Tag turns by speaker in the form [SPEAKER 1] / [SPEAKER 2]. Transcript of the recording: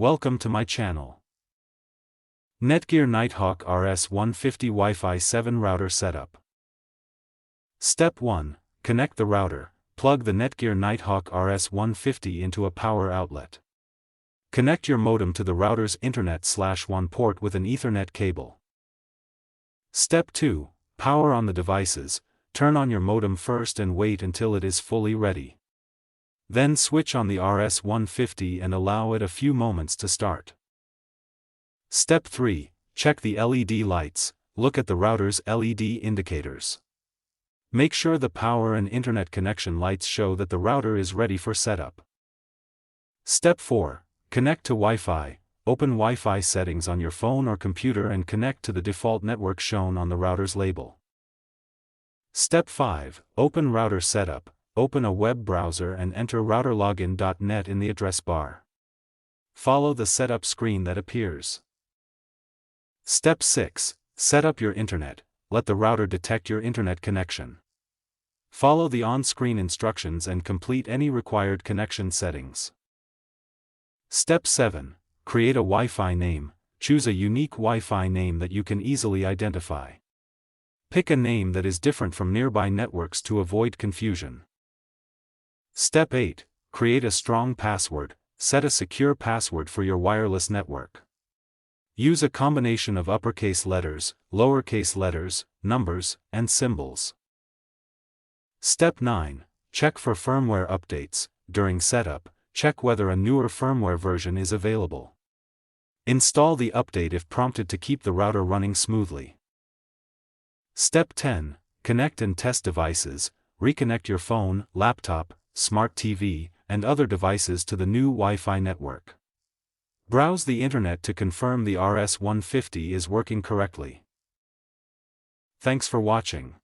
[SPEAKER 1] Welcome to my channel. NETGEAR Nighthawk RS150 Wi-Fi 7 Router Setup. Step 1. Connect the router. Plug the NETGEAR Nighthawk RS150 into a power outlet. Connect your modem to the router's Internet/WAN port with an Ethernet cable. Step 2. Power on the devices. Turn on your modem first and wait until it is fully ready. Then switch on the RS150 and allow it a few moments to start. Step 3. Check the LED lights. Look at the router's LED indicators. Make sure the power and internet connection lights show that the router is ready for setup. Step 4. Connect to Wi-Fi. Open Wi-Fi settings on your phone or computer and connect to the default network shown on the router's label. Step 5. Open Router Setup. Open a web browser and enter routerlogin.net in the address bar. Follow the setup screen that appears. Step 6. Set up your internet. Let the router detect your internet connection. Follow the on-screen instructions and complete any required connection settings. Step 7. Create a Wi-Fi name. Choose a unique Wi-Fi name that you can easily identify. Pick a name that is different from nearby networks to avoid confusion. Step 8. Create a strong password. Set a secure password for your wireless network. Use a combination of uppercase letters, lowercase letters, numbers, and symbols. Step 9. Check for firmware updates. During setup, check whether a newer firmware version is available. Install the update if prompted to keep the router running smoothly. Step 10. Connect and test devices. Reconnect your phone, laptop, smart TV, and other devices to the new Wi-Fi network. Browse the internet to confirm the RS150 is working correctly. Thanks for watching.